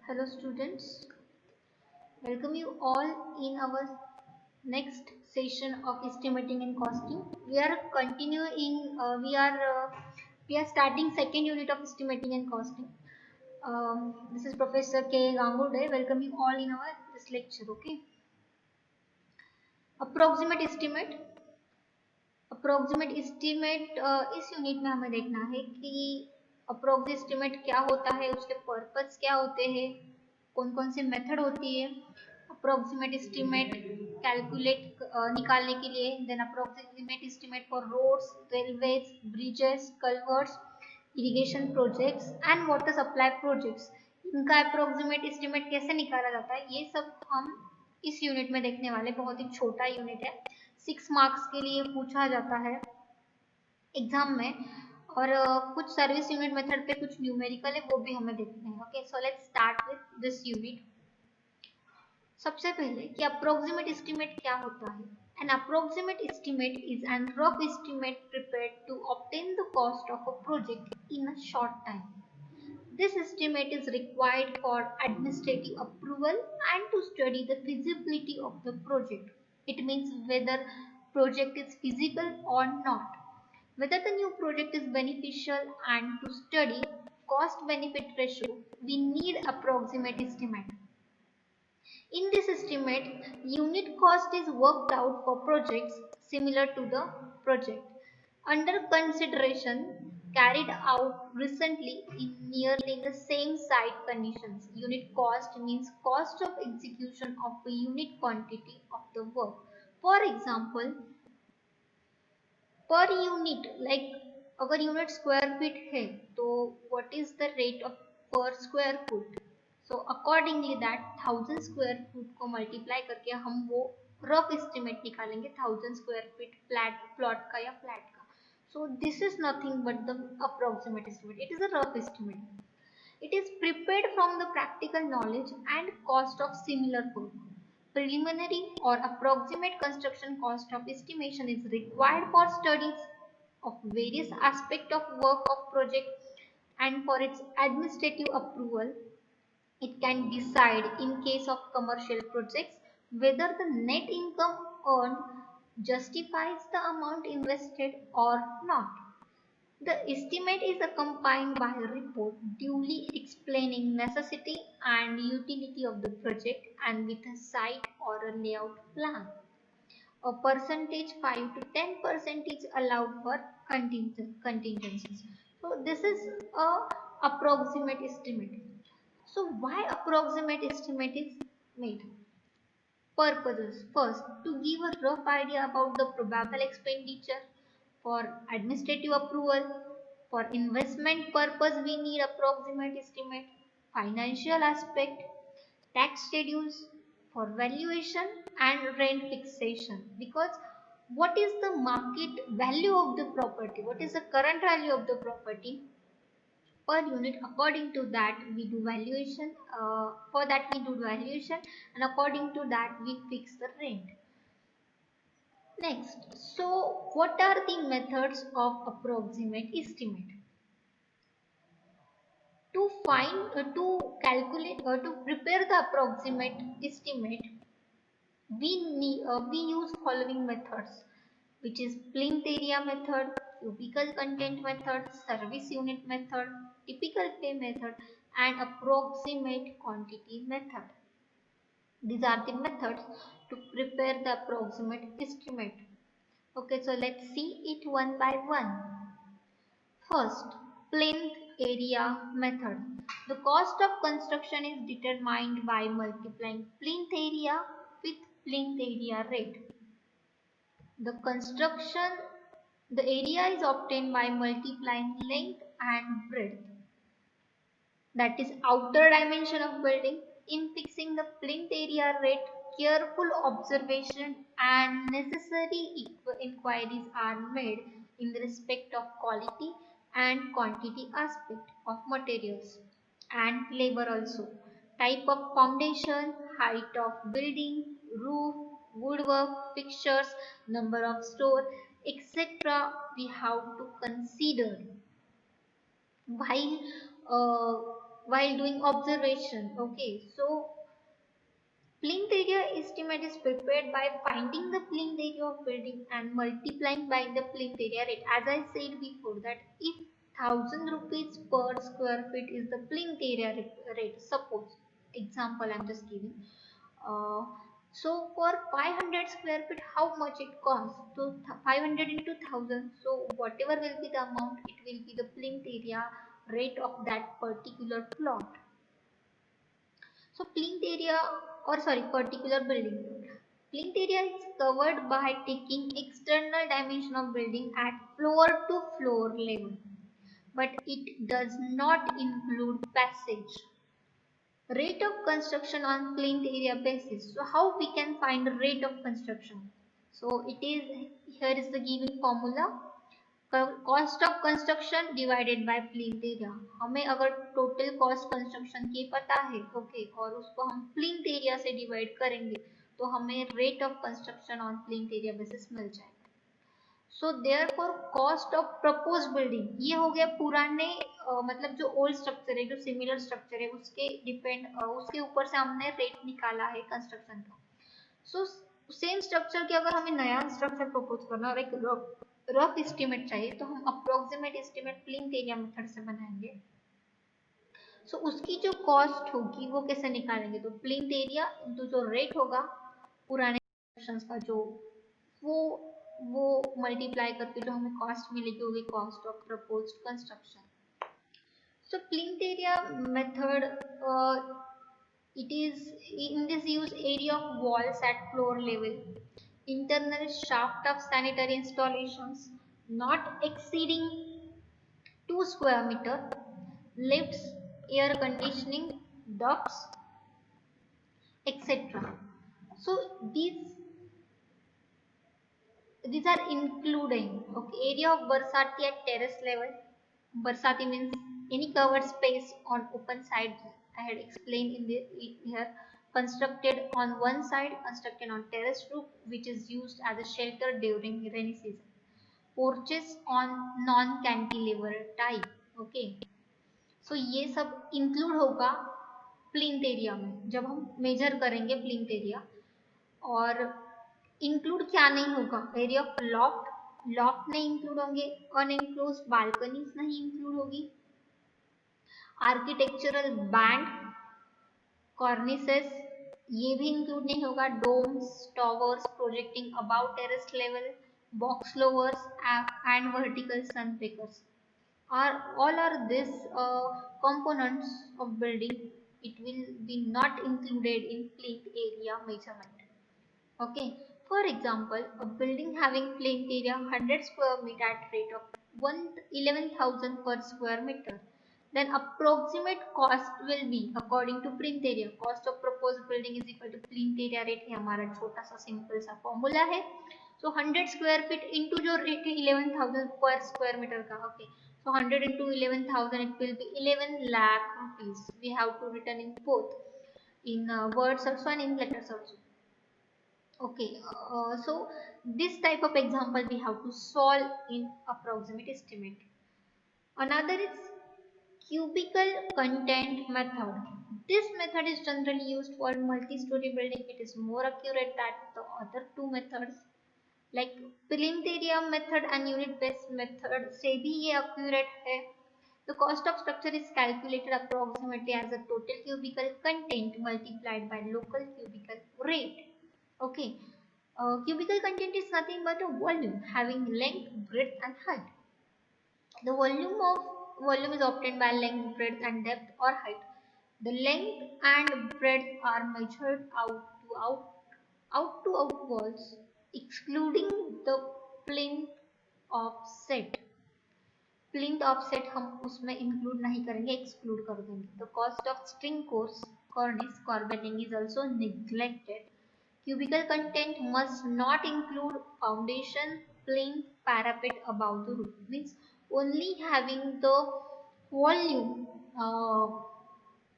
Hello students, welcome you all in our next session of estimating and costing. We are continuing, we are starting second unit of estimating and costing. This is Professor K. Gangude. Welcome you all in our this lecture. Okay, approximate estimate. Approximate estimate इस unit में हमें देखना है कि approx estimate क्या होता है, उसके पर्पस क्या होते हैं, कौन कौन से मेथड होती है अप्रोक्सीमेट एस्टीमेट कैलकुलेट निकालने के लिए, then approximate estimate for roads, railways, bridges, culverts, irrigation projects and water supply projects. इनका अप्रोक्सीमेट एस्टीमेट कैसे निकाला जाता है ये सब हम इस यूनिट में देखने वाले। बहुत ही छोटा यूनिट है, 6 मार्क्स के लिए पूछा जाता है एग्जाम में, और कुछ सर्विस यूनिट मेथड पे कुछ न्यूमेरिकल है वो भी हमें देखने हैं। Okay, so let's start with this unit. सबसे पहले कि अप्रोक्सीमेट एस्टीमेट क्या होता है। An approximate estimate is an rough estimate prepared to obtain the cost of a project in a short time. This estimate is required for administrative approval and to study the feasibility of the project. It means whether project is feasible or not, whether the new project is beneficial, and to study cost benefit ratio we need approximate estimate. In this estimate, unit cost is worked out for projects similar to the project under consideration carried out recently in nearly the same site conditions. Unit cost means cost of execution of a unit quantity of the work. For example, per unit, like अगर unit square feet है तो what is the rate of per square foot. So accordingly that 1000 square foot को multiply करके हम वो rough estimate निकालेंगे 1000 square feet flat plot का या फ्लैट का। So this is nothing but the approximate estimate, it is a rough estimate. It is prepared from the practical knowledge and cost of similar work. Preliminary or approximate construction cost of estimation is required for studies of various aspects of work of project and for its administrative approval. It can decide in case of commercial projects whether the net income earned justifies the amount invested or not. The estimate is accompanied by a report duly explaining necessity and utility of the project and with a site or a layout plan. A percentage 5 to 10% is allowed for contingencies. So this is a approximate estimate. So why approximate estimate is made? Purposes. First, to give a rough idea about the probable expenditure. For administrative approval, for investment purpose we need approximate estimate. Financial aspect, tax schedules, for valuation and rent fixation. Because what is the market value of the property? What is the current value of the property per unit? According to that we do valuation. For that we do valuation, and according to that we fix the rent. Next, so what are the methods of approximate estimate? To calculate or to prepare the approximate estimate, we use following methods, which is plinth area method, cubical content method, service unit method, typical pay method, and approximate quantity method. These are the methods to prepare the approximate estimate. Okay, so let's see it one by one. First, plinth area method. The cost of construction is determined by multiplying plinth area with plinth area rate. The construction, the area is obtained by multiplying length and breadth, that is outer dimension of building. In fixing the plinth area rate, careful observation and necessary inquiries are made in respect of quality and quantity aspect of materials and labor also, type of foundation, height of building, roof, woodwork, fixtures, number of store, etc. we have to consider while uh, while doing observation. Okay, so plinth area estimate is prepared by finding the plinth area of building and multiplying by the plinth area rate. As I said before that if 1000 rupees per square feet is the plinth area rate, suppose example I'm just giving. Uh, so for 500 square feet, how much it costs? So 500 into 1000. So whatever will be the amount, it will be the plinth area rate of that particular plot. So plinth area, or sorry, particular building. Plinth area is covered by taking external dimension of building at floor to floor level, but it does not include passage. Rate of construction on plinth area basis. So how we can find the rate of construction? So it is, here is the given formula. Cost of construction divided by plinth area. हमें अगर total cost construction की पता है okay और उसको हम plinth area से divide करेंगे तो हमें rate of construction on plinth area basis मिल जाएगा. So therefore cost of propose building, ये हो गया पुराने मतलब जो ओल्ड स्ट्रक्चर है, जो सिमिलर स्ट्रक्चर है उसके डिपेंड उसके ऊपर से हमने रेट निकाला है कंस्ट्रक्शन का. सो सेम स्ट्रक्चर के अगर हमें नया स्ट्रक्चर प्रपोज करना और एक रफ एस्टिमेट चाहिए तो हम approximate estimate plinth area method से बनाएंगे. सो उसकी जो कॉस्ट होगी वो कैसे निकालेंगे? तो प्लिंथ एरिया इंटू जो रेट होगा पुराने कंस्ट्रक्शंस का जो वो मल्टीप्लाई करके जो हमें कॉस्ट मिलेगी होगी cost of proposed construction. So plinth area method, it is in this use area of walls at floor level, internal shaft of sanitary installations not exceeding 2 square meter, lifts, air conditioning, ducts, etc. So these are including okay, area of Barsati at terrace level. Barsati means any covered space on open side. I had explained in here. Constructed on one side, constructed on terrace roof, which is used as a shelter during rainy season. Porches on non-cantilever type. Okay. So ये सब include होगा plinth area में जब हम major करेंगे plinth area. और include क्या नहीं होगा? एरिया ऑफ लॉफ्ट नहीं इंक्लूड होंगे, अनएंक्लोज्ड बालकनीज नहीं इंक्लूड होगी, आर्किटेक्चरल बैंड कॉर्निसेस ये भी इंक्लूड नहीं होगा, domes towers projecting above terrace level, box louvres and vertical sun breakers are all are this components of building. It will be not included in plinth area measurement. Okay, for example, a building having plinth area 100 square meter at rate of 11,000 per square meter, then approximate cost will be according to plinth area. Cost of proposed building is equal to plinth area rate. है हमारा छोटा सा simple सा formula है. So 100 square feet into जो rate है 11,000 per square meter का. Okay, so 100 into 11,000 it will be 11 lakh rupees. We have to return in both in words also and in letters also. Okay, so this type of example we have to solve in approximate estimate. Another is cubical content method. This method is generally used for multi-story building. It is more accurate than the other two methods. Like plinth area method and unit based method से भी ये accurate है. The cost of structure is calculated approximately as the total cubical content multiplied by local cubical rate. Okay, cubical content is nothing but a volume having length, breadth and height. The volume is obtained by length, breadth and depth or height. The length and breadth are measured out to out walls excluding the plinth offset. Plinth offset हम उसमें include नहीं करेंगे, exclude कर देंगे. The cost of string cornice carpeting is also neglected. Cubical content must not include foundation, plinth, parapet above the roof. Means only having the volume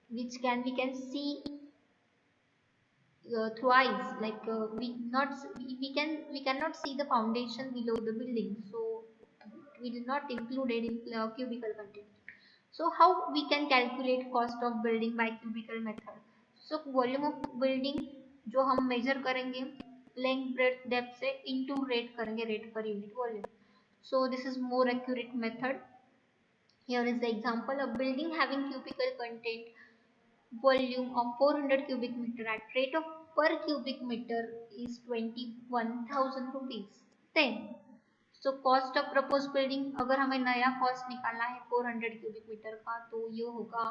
which we can see thrice, like we cannot see the foundation below the building, so we did not include it in cubical content. So how we can calculate cost of building by cubical method? So volume of building जो हम measure करेंगे length breadth depth से into rate करेंगे, rate per unit volume. So this is more accurate method. Here is the example of building having cubical content volume of 400 cubic meter at rate of per cubic meter is 21,000 rupees. Then so cost of proposed building, अगर हमें नया cost निकालना है 400 cubic meter का, तो ये होगा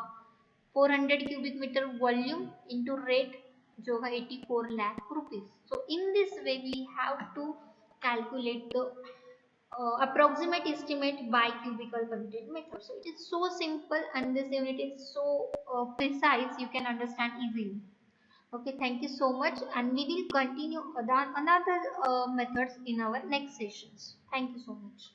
400 cubic meter volume into rate जो है 84 lakh rupees. So in this way we have to calculate the approximate estimate by cubical content method. So it is so simple and this unit is so precise, you can understand easily. Okay, thank you so much, and we will continue another methods in our next sessions. Thank you so much.